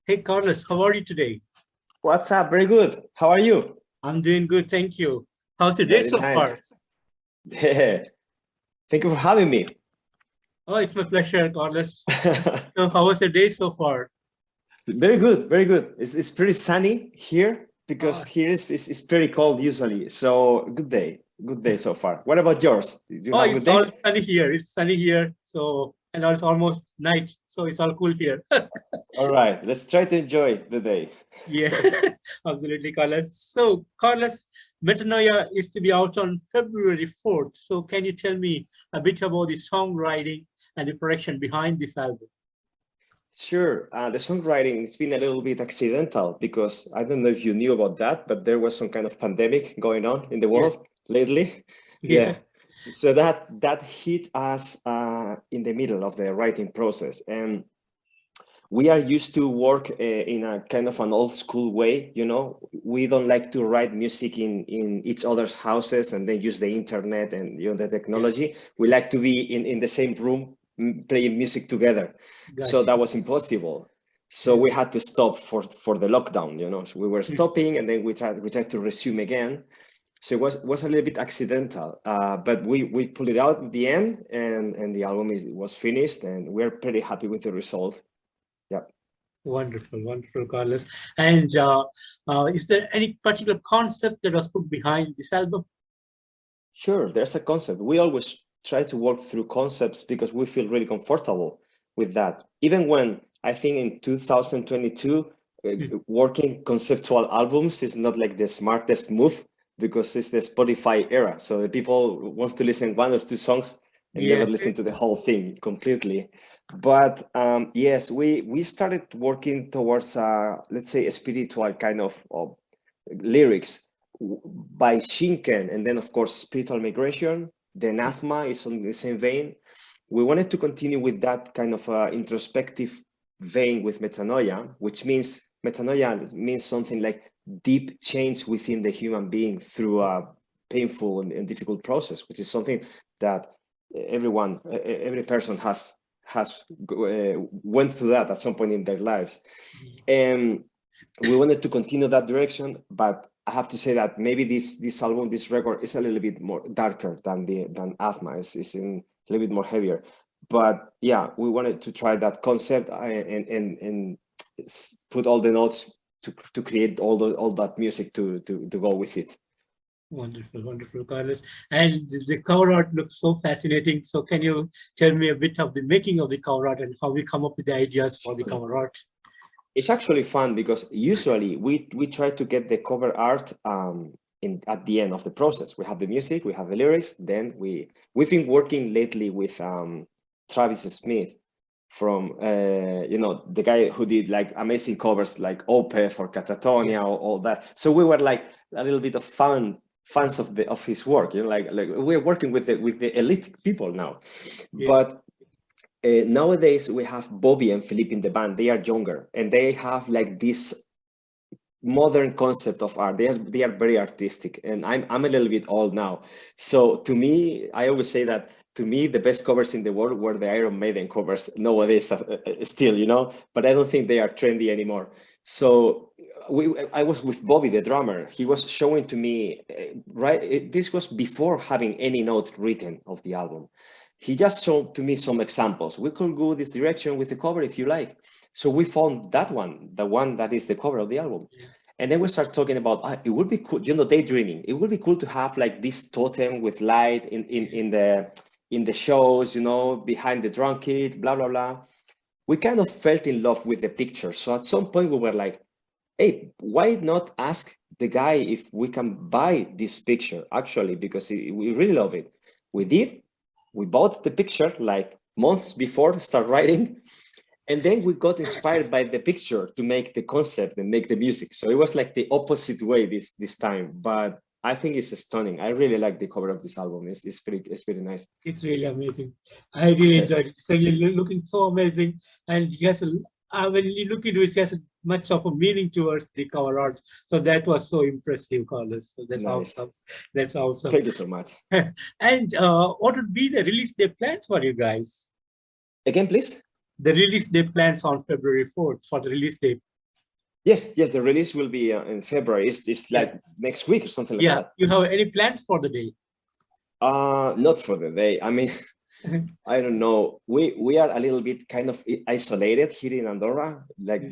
Hey Carlos, how are you today? What's up? Very good. How are you? I'm doing good, thank you. How's your day Very so nice. far? Thank you for having me. Oh, it's my pleasure, Carlos. So, how was your day so far? Very good. Very good. It's pretty sunny here Uh, because here is pretty cold usually. So good day. Good day so far. What about yours? Did you oh, have a good it's all day? sunny here. It's sunny here. So, and it's almost night. So, it's all cool here. All right. Let's try to enjoy the day. Yeah, absolutely, Carlos. So, Carlos, Metanoia is to be out on February 4th. So, can you tell me a bit about the songwriting and the production behind this album? Sure. The songwriting, it's been a little bit accidental because I don't know if you knew about that, but there was some kind of pandemic going on in the Yes, world lately. yeah, Yeah. So that hit us in the middle of the writing process. And we are used to work in a kind of an old school way, you know. We don't like to write music in each other's houses and then use the internet and the yeah, technology. We like to be in the same room playing music together. So gotcha. that was impossible. So Yeah. we had to stop for the lockdown, you know. So we were stopping and then we tried to resume again. So it was a little bit accidental, but we pulled it out at the end, and the album was finished, and we're pretty happy with the result. Yeah. Wonderful, wonderful, Carlos. And is there any particular concept that was put behind this album? Sure, there's a concept. We always try to work through concepts because we feel really comfortable with that. Even when I think in 2022, Hmm. working conceptual albums is not like the smartest move because it's the Spotify era. So the people wants to listen one or two songs and never Yeah, listen to the whole thing completely. But yes, we started working towards let's say a spiritual kind of lyrics by Shinken, and then of course spiritual migration. The anathema is on the same vein. We wanted to continue with that kind of introspective vein with metanoia, which means metanoia means something like deep change within the human being through a painful and difficult process, which is something that every person has went through that at some point in their lives. And we wanted to continue that direction, but I have to say that maybe this album, this record, is a little bit more darker than Athma. It's a little bit more heavier. But yeah, we wanted to try that concept and put all the notes to create all that music to go with it. wonderful, wonderful, Carlos. And the cover art looks so fascinating. So, can you tell me a bit of the making of the cover art and how we come up with the ideas for the cover art? It's actually fun because usually we try to get the cover art in at the end of the process. We have the music, we have the lyrics, then we've been working lately with Travis Smith from the guy who did like amazing covers like Opeth or Yeah, Catatonia or all that. So we were like a little bit of fans of his work, you know, like we're working with the elite people now. yeah, But nowadays we have Bobby and Philippe in the band. They are younger and they have like this modern concept of art. They are very artistic, and I'm a little bit old now. So to me, I always say that to me the best covers in the world were the Iron Maiden covers nowadays, still, you know. But I don't think they are trendy anymore. So I was with Bobby, the drummer. He was showing to me, this was before having any note written of the album. He just showed to me some examples. We could go this direction with the cover if you like. So we found that one, the one that is the cover of the album. yeah, And then we start talking about it would be cool, you know, daydreaming. It would be cool to have like this totem with light in the shows, you know, behind the drum kit, blah blah blah. We kind of felt in love with the picture. So at some point we were like, hey, why not ask the guy if we can buy this picture actually, because we really love it. We did. We bought the picture like months before start writing, and then we got inspired by the picture to make the concept and make the music. So it was like the opposite way this time, but I think it's stunning. I really like the cover of this album. It's pretty nice. it's really amazing. I really enjoyed it. So, you're looking so amazing. And yes, when you look into it, it has much of a meaning towards the cover art. So, that was so impressive, Carlos. So, that's Nice. awesome. That's awesome. Thank you so much. And what would be the release day plans for you guys? Again, please. The release day plans on February 4th for the release day. Yes, yes, the release will be in February. It's like next week or something like that. You have any plans for the day? Not for the day. I mean, I don't know. We are a little bit kind of isolated here in Andorra. Like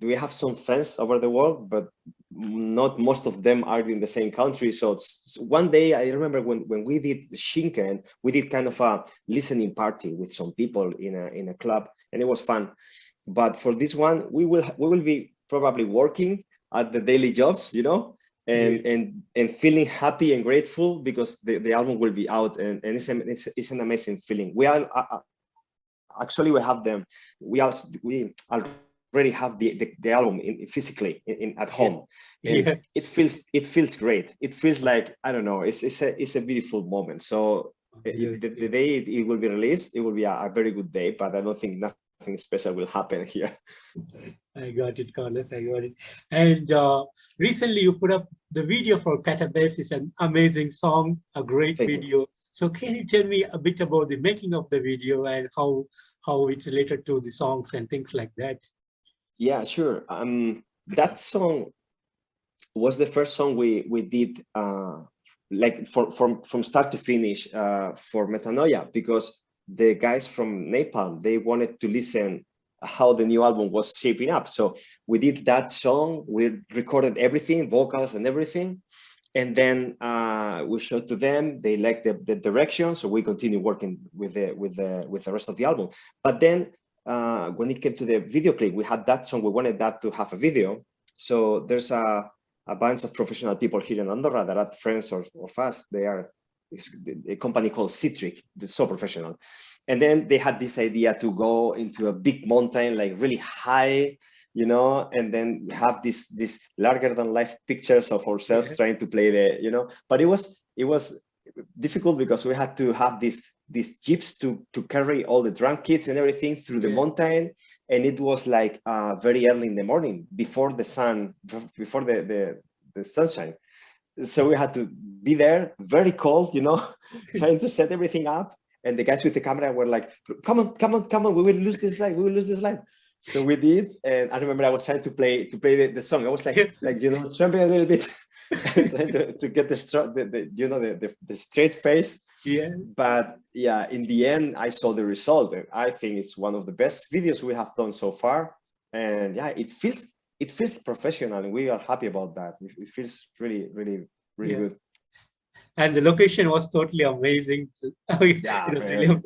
we have some friends over the world, but not most of them are in the same country. So it's one day I remember when we did Shinken, we did kind of a listening party with some people in a club, and it was fun. But for this one, we will be probably working at the daily jobs, you know, and feeling happy and grateful because the album will be out, and it's an amazing feeling. We are actually we have them. We already have the album physically at home, and it feels great. It feels like, I don't know. It's a beautiful moment. So the day it will be released, it will be a very good day. But I don't think nothing special will happen here. I got it, Carlos. I got it. And recently you put up the video for Catabase. Is an amazing song, a great video. So can you tell me a bit about the making of the video and how it's related to the songs and things like that? Yeah, sure. That song was the first song we did like from start to finish for Metanoia, because the guys from Napalm, they wanted to listen how the new album was shaping up. So we did that song, we recorded everything, vocals and everything. And then we showed to them, they liked the direction. So we continued working with the rest of the album. But then when it came to the video clip, we had that song, we wanted that to have a video. So there's a bunch of professional people here in Andorra that are friends of us. They are a company called Citric, they're so professional. And then they had this idea to go into a big mountain, like really high, you know, and then have this larger than life pictures of ourselves trying to play the, you know, but it was difficult because we had to have these jeeps to carry all the drum kits and everything through the mountain. And it was like very early in the morning before the sun, before the sunshine. So we had to be there, very cold, you know, trying to set everything up. And the guys with the camera were like, come on, we will lose this light. So we did. And I remember I was trying to play the song. I was like, you know, jumping a little bit, trying to get the straight face. Yeah. But yeah, in the end, I saw the result. And I think it's one of the best videos we have done so far. And yeah, it feels professional, and we are happy about that. It feels really good. And the location was totally amazing. Yeah, it was really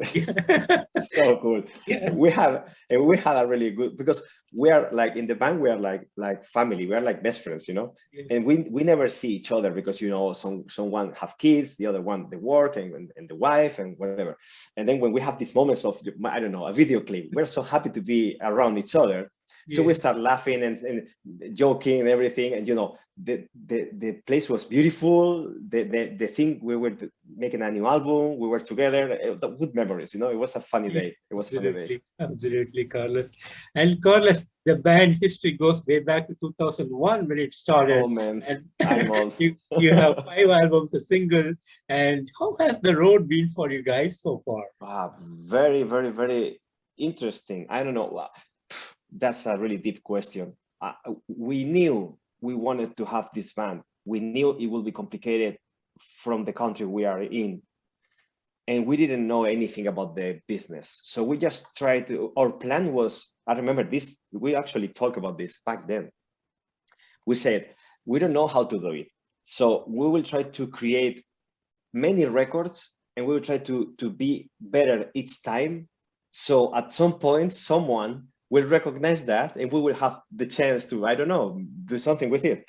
so cool. Yeah. We had a really good, because we are like in the band, we are like family, we are like best friends, you know. And we never see each other because, you know, someone have kids, the other one the work and the wife and whatever. And then when we have these moments of, I don't know, a video clip, we're so happy to be around each other. So we start laughing and joking and everything, and you know, the place was beautiful. The thing, we were making a new album, we were together, good memories. You know, it was a funny day. It was absolutely, a funny day. Absolutely, Carlos. And Carlos, the band history goes way back to 2001 when it started. Oh man, and I'm old. you have 5 albums, a single. And how has the road been for you guys so far? Very interesting. I don't know. That's a really deep question. We knew we wanted to have this band. We knew it would be complicated from the country we are in. And we didn't know anything about the business. So we just tried to, our plan was, I remember this, we actually talked about this back then. We said, we don't know how to do it. So we will try to create many records, and we will try to be better each time. So at some point, someone will recognize that, and we will have the chance to, I don't know, do something with it.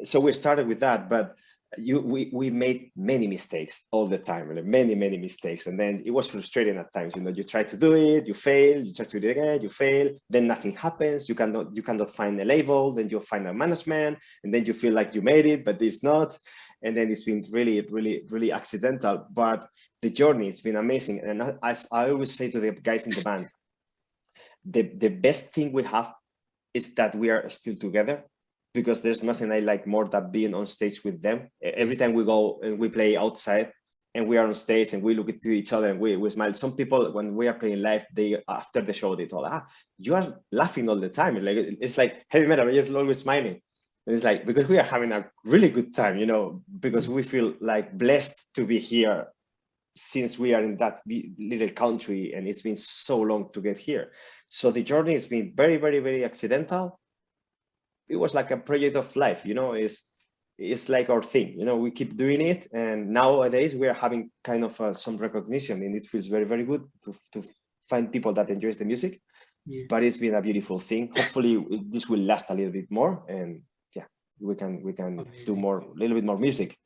So we started with that, but we made many mistakes all the time, many mistakes, and then it was frustrating at times. You know, you try to do it, you fail, you try to do it again, you fail, then nothing happens. You cannot find a label, then you find a management, and then you feel like you made it, but it's not. And then it's been really accidental. But the journey, it's been amazing. And as I always say to the guys in the band, the best thing we have is that we are still together, because there's nothing I like more than being on stage with them. Every time we go and we play outside and we are on stage and we look into each other and we smile. Some people, when we are playing live, they after the show, they told, you are laughing all the time. Like it's like heavy metal, you're always smiling. And it's like, because we are having a really good time, you know, because we feel like blessed to be here since we are in that little country, and it's been so long to get here. So the journey has been very, very, very accidental. It was like a project of life, you know, it's like our thing, you know, we keep doing it. And nowadays we are having kind of some recognition, and it feels very, very good to find people that enjoys the music. Yeah. But it's been a beautiful thing. Hopefully this will last a little bit more, and yeah, we can do a little bit more music.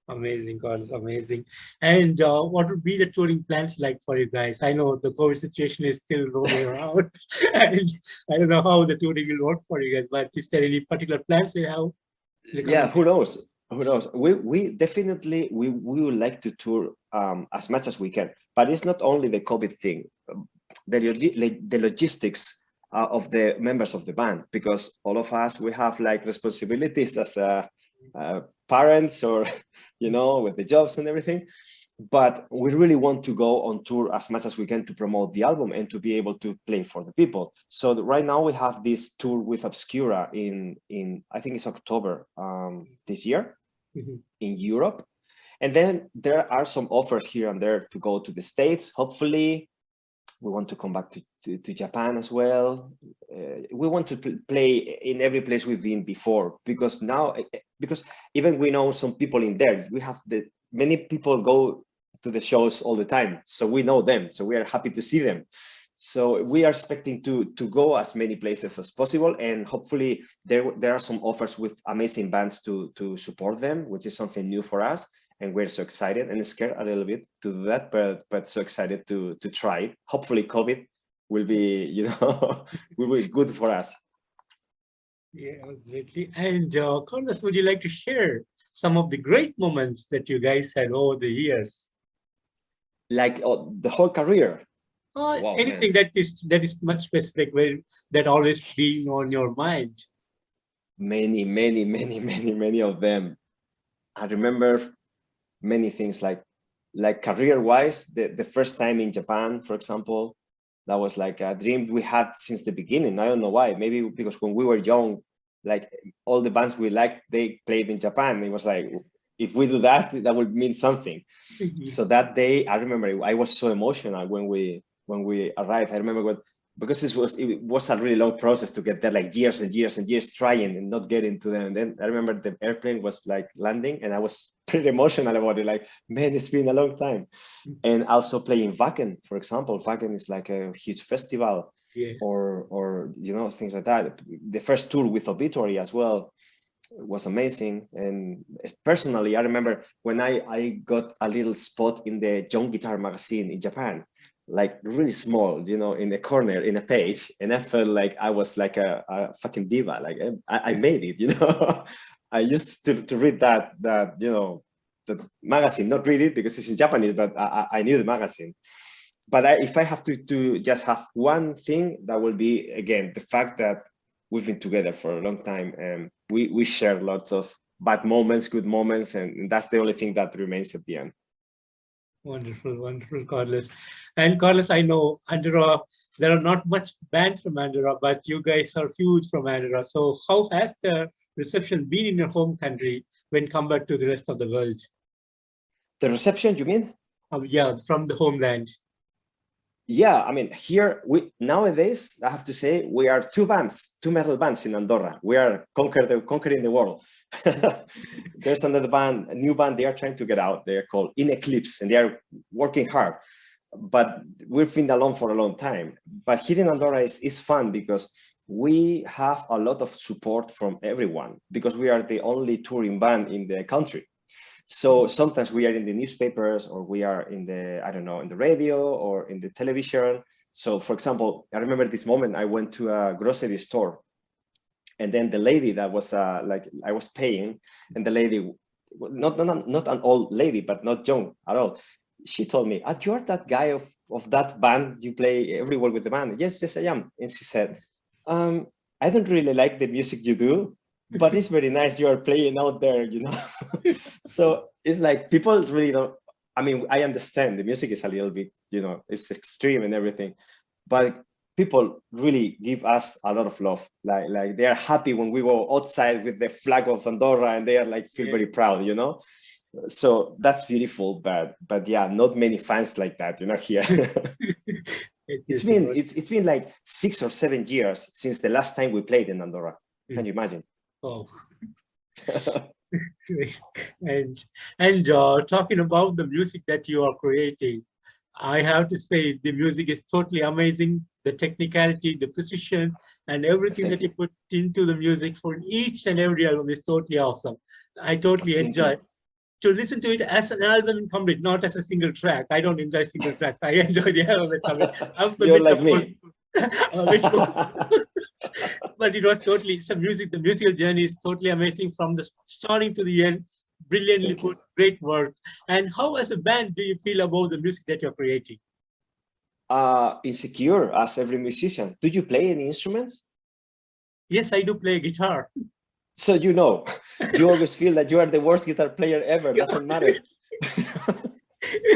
Amazing, Carlos, amazing. And what would be the touring plans like for you guys? I know the COVID situation is still rolling around, and I don't know how the touring will work for you guys, but is there any particular plans you have? Yeah, who knows? Who knows? We definitely, we would like to tour as much as we can, but it's not only the COVID thing, the logistics of the members of the band, because all of us, we have like responsibilities as parents, or you know, with the jobs and everything. But we really want to go on tour as much as we can to promote the album and to be able to play for the people. So right now we have this tour with Obscura in I think it's October this year in Europe. And then there are some offers here and there to go to the States. Hopefully we want to come back to Japan as well. We want to play in every place we've been before, because now, because even we know some people in there, we have many people go to the shows all the time, so we know them, so we are happy to see them. So we are expecting to go as many places as possible, and hopefully there are some offers with amazing bands to support them, which is something new for us, and we're so excited and scared a little bit to do that, but so excited to try it. Hopefully COVID will be, you know, will be good for us. Yeah, exactly. And Carlos, would you like to share some of the great moments that you guys had over the years? Like the whole career? Wow, anything man, that is much specific, that always being on your mind? Many of them. I remember many things, like career-wise, the first time in Japan, for example, that was like a dream we had since the beginning. I don't know why. Maybe because when we were young, like all the bands we liked, they played in Japan. It was like, if we do that, that would mean something. So that day, I remember I was so emotional when we arrived. I remember because it was a really long process to get there, like years and years and years trying and not getting to them. And then I remember the airplane was like landing, and I was pretty emotional about it. Like, man, it's been a long time. And also playing Wacken, for example. Wacken is like a huge festival, yeah, or you know, things like that. The first tour with Obituary as well was amazing. And personally, I remember when I got a little spot in the Young Guitar magazine in Japan, like really small, you know, in the corner in a page, and I felt like I was like a fucking diva. Like I made it, you know. I used to read that you know, the magazine, not read it because it's in Japanese, but I knew the magazine. But if I have to just have one thing, that will be, again, the fact that we've been together for a long time, and we share lots of bad moments, good moments, and that's the only thing that remains at the end. Wonderful, wonderful, Carlos. And Carlos, I know Andorra, there are not much bands from Andorra, but you guys are huge from Andorra. So how has the reception been in your home country when compared to the rest of the world? The reception, you mean? Yeah, from the homeland. Yeah, I mean, here nowadays, I have to say, we are two metal bands in Andorra. We are conquering the world. There's another band, a new band, they are trying to get out. They are called In Eclipse, and they are working hard. But we've been alone for a long time. But here in Andorra is fun because we have a lot of support from everyone, because we are the only touring band in the country. So sometimes we are in the newspapers, or we are in the, I don't know, in the radio or in the television. So for example, I remember this moment, I went to a grocery store, and then the lady that was like, I was paying, and the lady, not an old lady, but not young at all. She told me, you're that guy of that band, you play everywhere with the band. Yes, I am. And she said, I don't really like the music you do, but it's very nice you are playing out there, you know. So it's like people really don't I mean, I understand the music is a little bit, you know, it's extreme and everything, but people really give us a lot of love. Like they are happy when we go outside with the flag of Andorra, and they are like feel very proud, you know. So that's beautiful, but yeah, not many fans like that, you know, here. It's been like 6 or 7 years since the last time we played in Andorra. Can you imagine? Oh. and talking about the music that you are creating, I have to say the music is totally amazing. The technicality, the precision, and everything that you put into the music for each and every album is totally awesome. I totally enjoy to listen to it as an album complete, not as a single track. I don't enjoy single tracks. I enjoy the album as complete. You're like me. But it was totally, it's a music, the musical journey is totally amazing from the starting to the end. Brilliantly put, great work. And how as a band do you feel about the music that you're creating? Insecure as every musician. Do you play any instruments? Yes, I do play guitar. So you know, you always feel that you are the worst guitar player ever. Doesn't matter.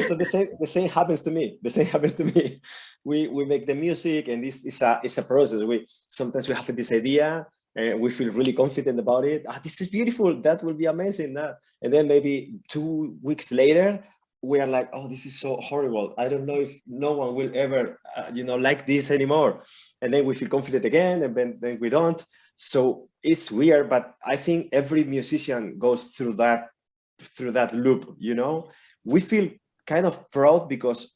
So the same happens to me. The same happens to me. We make the music, and this is a process. Sometimes we have this idea, and we feel really confident about it. This is beautiful. That will be amazing. And then maybe 2 weeks later, we are like, oh, this is so horrible. I don't know if no one will ever, like this anymore. And then we feel confident again, and then we don't. So it's weird, but I think every musician goes through that loop. You know, we feel kind of proud because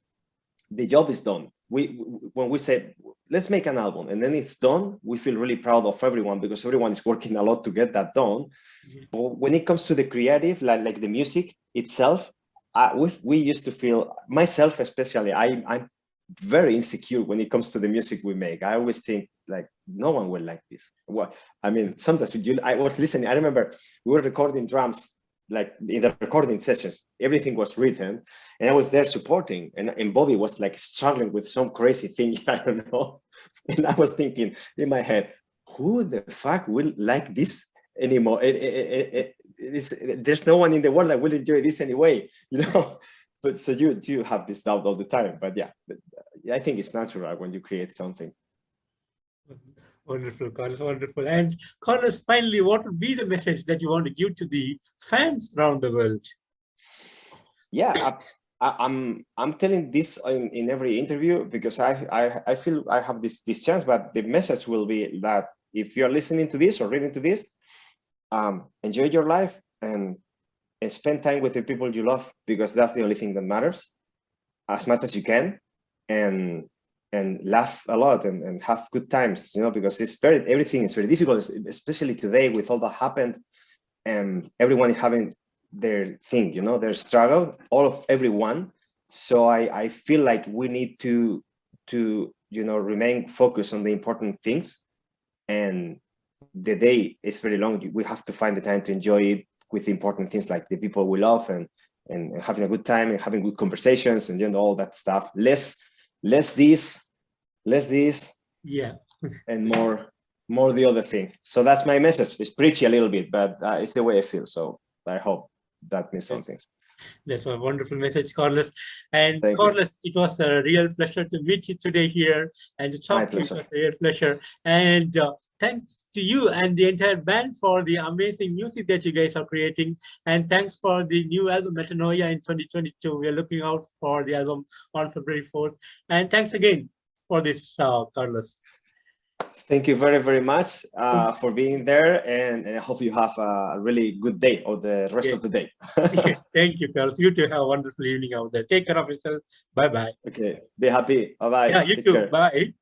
the job is done. When we say let's make an album and then it's done, we feel really proud of everyone because everyone is working a lot to get that done. But when it comes to the creative, like the music itself, we used to feel, myself especially, I'm very insecure when it comes to the music we make. I always think like no one will like this. Well, I mean, sometimes I was listening. I remember we were recording drums, like in the recording sessions, everything was written, and I was there supporting, and Bobby was like struggling with some crazy thing, I don't know. And I was thinking in my head, who the fuck will like this anymore? There's no one in the world that will enjoy this anyway, you know. But so you have this doubt all the time. But yeah, I think it's natural when you create something. Wonderful, Carlos, wonderful. And Carlos, finally, what would be the message that you want to give to the fans around the world? Yeah, I'm telling this in every interview because I feel I have this chance, but the message will be that if you're listening to this or reading to this, enjoy your life and spend time with the people you love, because that's the only thing that matters, as much as you can, and laugh a lot and have good times, you know, because everything is very difficult, especially today with all that happened, and everyone is having their thing, you know, their struggle, everyone. So I feel like we need to remain focused on the important things, and the day is very long. We have to find the time to enjoy it with important things like the people we love and having a good time and having good conversations and all that stuff. Less this, yeah, and more the other thing. So that's my message. It's preachy a little bit, but it's the way I feel. So I hope that means something. That's a wonderful message, Carlos. And Thank Carlos, it was a real pleasure to meet you today here and to talk to you. It was a real pleasure. And thanks to you and the entire band for the amazing music that you guys are creating. And thanks for the new album, Metanoia, in 2022. We are looking out for the album on February 4th. And thanks again for this, Carlos. Thank you very, very much for being there, and I hope you have a really good day or the rest of the day. Thank you, Carlos. You too have a wonderful evening out there. Take care of yourself. Bye-bye. Okay. Be happy. Bye-bye. Yeah, you too. Bye.